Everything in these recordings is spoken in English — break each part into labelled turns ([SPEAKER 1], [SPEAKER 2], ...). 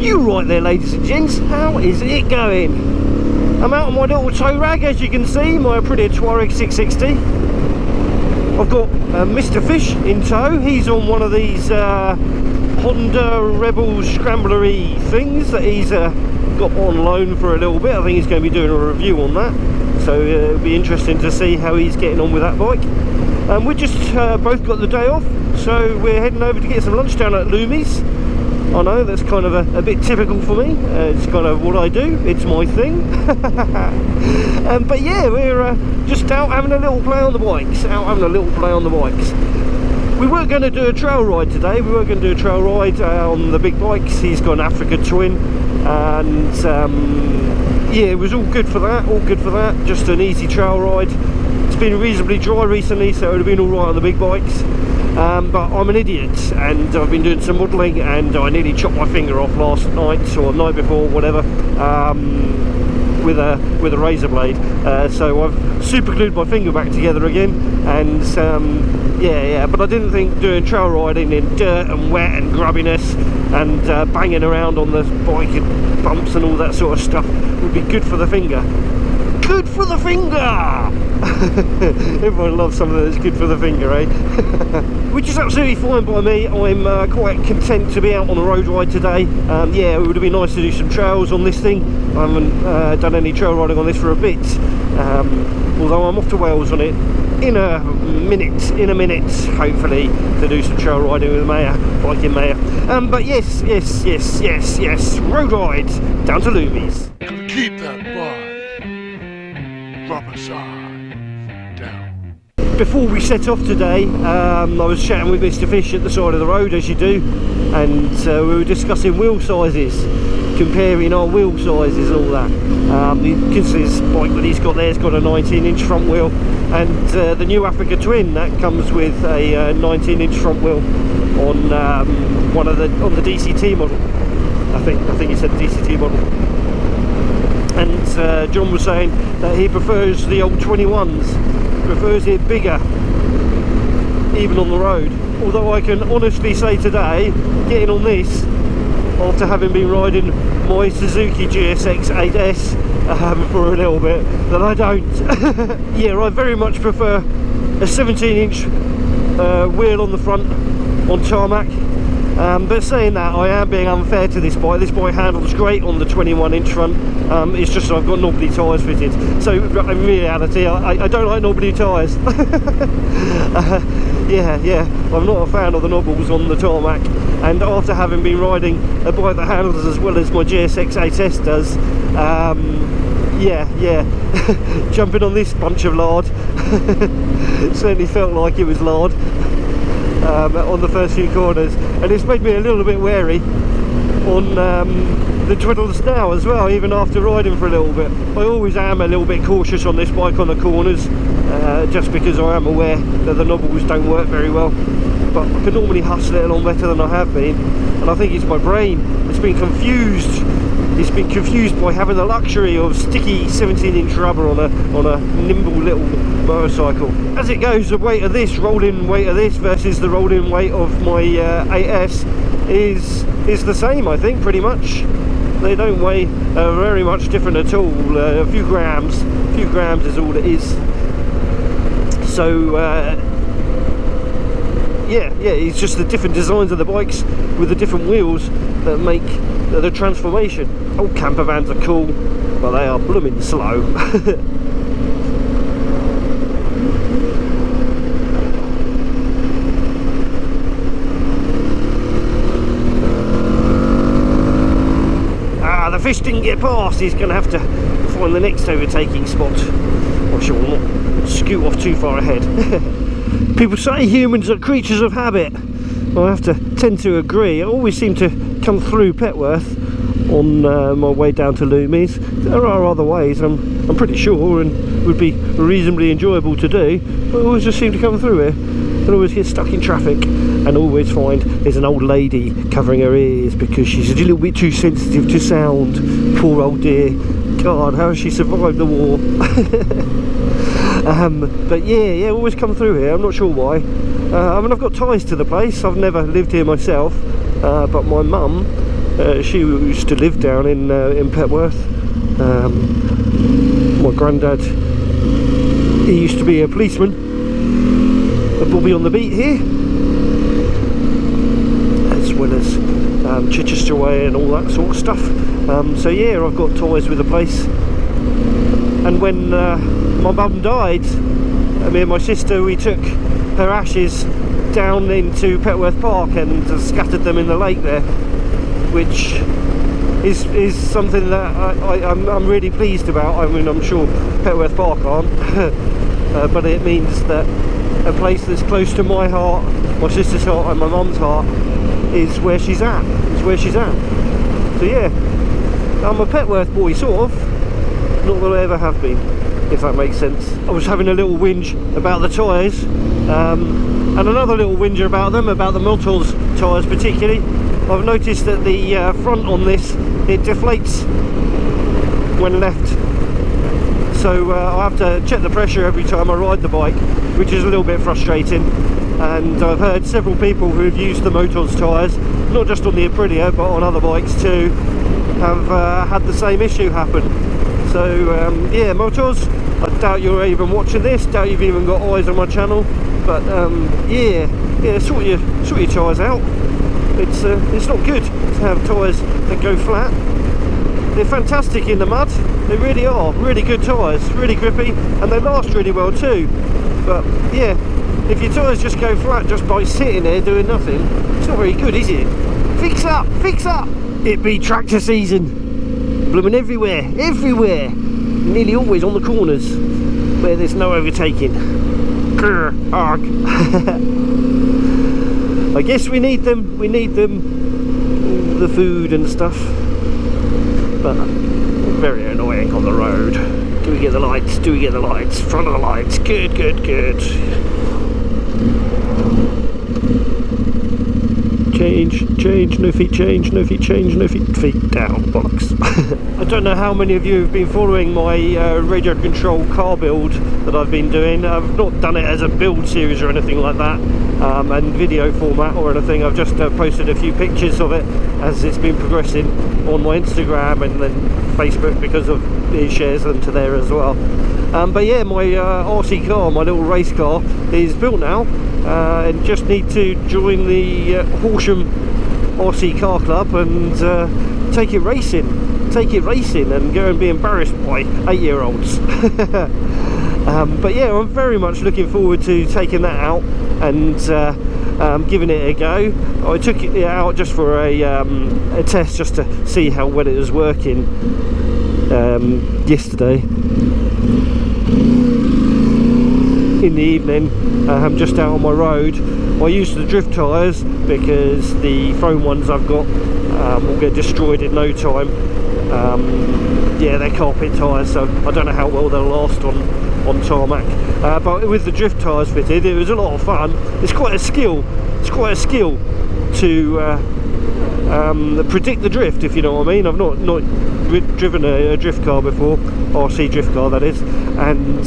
[SPEAKER 1] You right there, ladies and gents, how is it going? I'm out on my little tow rag, as you can see, my Aprilia Tuareg 660. I've got Mr. Fish in tow. He's on one of these Honda Rebel Scrambler-y things that he's got on loan for a little bit. I think he's going to be doing a review on that, so it'll be interesting to see how he's getting on with that bike. We just both got the day off, so we're heading over to get some lunch down at Loomies. I know that's kind of a bit typical for me. It's kind of what I do, it's my thing. But yeah, we're just out having a little play on the bikes. We weren't going to do a trail ride today. We weren't going to do a trail ride on the big bikes. He's got an Africa Twin, and yeah, it was all good for that. Just an easy trail ride. It's been reasonably dry recently, so it would have been all right on the big bikes. But I'm an idiot, and I've been doing some modelling, and I nearly chopped my finger off last night or night before, whatever, with a razor blade. So I've super glued my finger back together again, and yeah. But I didn't think doing trail riding in dirt and wet and grubbiness and banging around on the bike and bumps and all that sort of stuff would be good for the finger. Good for the finger! Everyone loves something that's good for the finger, eh? Which is absolutely fine by me. I'm quite content to be out on a road ride today. Yeah, it would have been nice to do some trails on this thing. I haven't done any trail riding on this for a bit, although I'm off to Wales on it in a minute, hopefully, to do some trail riding with Maya, biking Maya. But yes, road ride down to Loomies.
[SPEAKER 2] Keep that bar. Rubber side down.
[SPEAKER 1] Before we set off today, I was chatting with Mr. Fish at the side of the road, as you do, and we were discussing wheel sizes, comparing our wheel sizes and all that. You can see this bike that he's got there, it's got a 19-inch front wheel, and the new Africa Twin that comes with a 19-inch front wheel on on the DCT model. I think he said DCT model. And John was saying that he prefers the old 21s, prefers it bigger, even on the road. Although I can honestly say today, getting on this, after having been riding my Suzuki GSX-8S for a little bit, that I don't. Yeah, I very much prefer a 17-inch wheel on the front on tarmac. But saying that, I am being unfair to this bike. This bike handles great on the 21-inch front. It's just I've got knobbly tyres fitted. So in reality, I don't like knobbly tyres. Yeah, I'm not a fan of the knobbles on the tarmac. And after having been riding a bike that handles as well as my GSX-8S does, yeah, jumping on this bunch of lard certainly felt like it was lard. On the first few corners, and it's made me a little bit wary on the twiddles now as well, even after riding for a little bit. I always am a little bit cautious on this bike on the corners, just because I am aware that the knobbles don't work very well, but I can normally hustle it along better than I have been, and I think it's my brain. It's been confused by having the luxury of sticky 17-inch rubber on a nimble little motorcycle. As it goes, the weight of this, rolling weight of this versus the rolling weight of my 8S is the same, I think, pretty much. They don't weigh very much different at all. A few grams is all it is. So yeah, it's just the different designs of the bikes with the different wheels that make the transformation. Oh, camper vans are cool, but they are blooming slow. The fish didn't get past. He's going to have to find the next overtaking spot, or she will not scoot off too far ahead. People say humans are creatures of habit. I have to tend to agree. I always seem to come through Petworth on my way down to Loomies. There are other ways, I'm pretty sure, and would be reasonably enjoyable to do, but I always just seem to come through here and always get stuck in traffic, and always find there's an old lady covering her ears because she's a little bit too sensitive to sound. Poor old dear. God, how has she survived the war? But yeah, always come through here. I'm not sure why. I mean, I've got ties to the place. I've never lived here myself, but my mum She used to live down in Petworth. My granddad, he used to be a policeman, a bobby on the beat here, as well as Chichester Way and all that sort of stuff. So yeah, I've got ties with the place. And when my mum died, me and my sister, we took her ashes down into Petworth Park and scattered them in the lake there, which is something that I'm really pleased about. I mean, I'm sure Petworth Park aren't, but it means that a place that's close to my heart, my sister's heart and my mum's heart is where she's at. So yeah, I'm a Petworth boy, sort of. Not that I ever have been, if that makes sense. I was having a little whinge about the tyres, and another little whinge about them, about the Motos tyres particularly. I've noticed that the front on this, it deflates when left, so I have to check the pressure every time I ride the bike, which is a little bit frustrating. And I've heard several people who have used the Motos tyres, not just on the Aprilia but on other bikes too, have had the same issue happen. So yeah, Motos, I doubt you're even watching this, doubt you've even got eyes on my channel, but yeah, sort your tyres out. It's not good to have tyres that go flat. They're fantastic in the mud, they really are, really good tyres, really grippy, and they last really well too. But yeah, if your tyres just go flat just by sitting there doing nothing, it's not very good, is it? Fix up! It be tractor season, blooming everywhere, nearly always on the corners where there's no overtaking. Grr, arg. I guess we need them, the food and stuff, but very annoying on the road. Do we get the lights? Front of the lights, good. Change, no feet change, no feet down, bollocks. I don't know how many of you have been following my radio control car build that I've been doing. I've not done it as a build series or anything like that, and video format or anything. I've just posted a few pictures of it as it's been progressing on my Instagram and then Facebook, because of it shares them to there as well. But yeah, my RC car, my little race car, is built now, and just need to join the Horsham RC car club and take it racing and go and be embarrassed by 8-year-olds. But yeah, I'm very much looking forward to taking that out and giving it a go. I took it out just for a test, just to see how well it was working yesterday in the evening. I'm just out on my road. I used the drift tyres because the foam ones I've got will get destroyed in no time. Yeah, they're carpet tyres, so I don't know how well they'll last on tarmac. But with the drift tyres fitted, it was a lot of fun. It's quite a skill to predict the drift, if you know what I mean. I've not driven a drift car before, RC drift car that is, and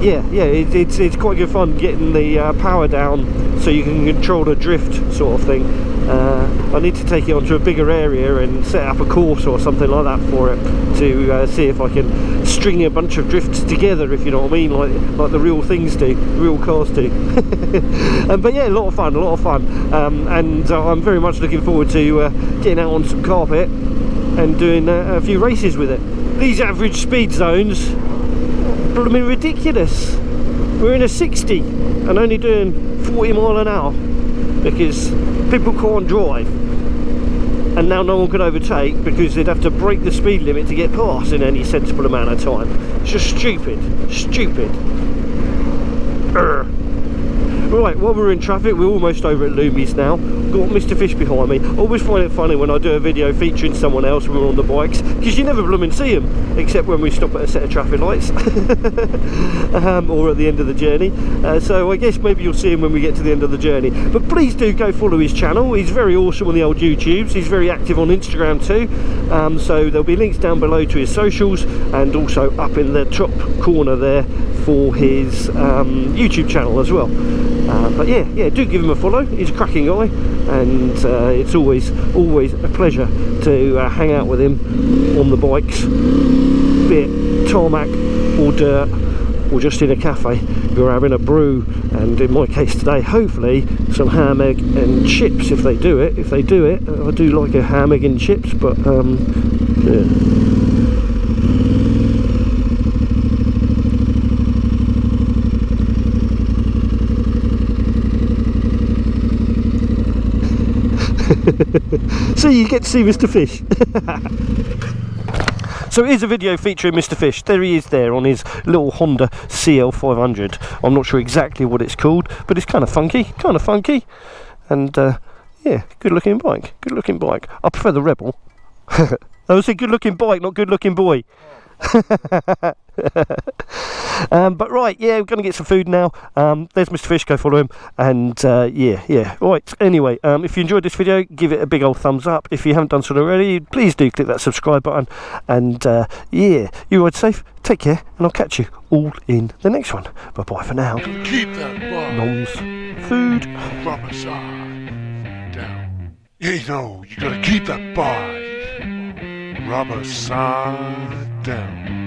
[SPEAKER 1] yeah, it's quite good fun getting the power down so you can control the drift sort of thing. I need to take it onto a bigger area and set up a course or something like that for it to see if I can string a bunch of drifts together, if you know what I mean, like the real things do, real cars do. But yeah, a lot of fun, and I'm very much looking forward to getting out on some carpet and doing a few races with it. These average speed zones, blooming ridiculous. We're in a 60 and only doing 40 mile an hour because people can't drive, and now no one can overtake because they'd have to break the speed limit to get past in any sensible amount of time. It's just stupid. Urgh. Right, while we're in traffic, we're almost over at Loomies now. Got Mr. Fish behind me. I always find it funny when I do a video featuring someone else when we're on the bikes, because you never blooming see them, except when we stop at a set of traffic lights or at the end of the journey. So I guess maybe you'll see him when we get to the end of the journey. But please do go follow his channel. He's very awesome on the old YouTubes. He's very active on Instagram too. So there'll be links down below to his socials, and also up in the top corner there for his YouTube channel as well. But yeah, do give him a follow. He's a cracking guy, and it's always a pleasure to hang out with him on the bikes, be it tarmac or dirt, or just in a cafe. You're having a brew, and in my case today, hopefully some ham, egg and chips if they do it. I do like a ham, egg and chips, but yeah. So you get to see Mr. Fish. So here's a video featuring Mr. Fish. There he is there on his little Honda CL500. I'm not sure exactly what it's called, but it's kind of funky, and yeah, good looking bike. I prefer the Rebel. I was a good looking bike, not good looking boy. But right, yeah, we're going to get some food now. There's Mr. Fish, go follow him, and yeah, right, anyway, if you enjoyed this video, give it a big old thumbs up. If you haven't done so already, please do click that subscribe button, and yeah, you ride safe, take care, and I'll catch you all in the next one. Bye bye for now.
[SPEAKER 2] Keep that bar.
[SPEAKER 1] Noms, food.
[SPEAKER 2] Rubber side down. Yeah, you know, you gotta keep that bar. Rubber side down.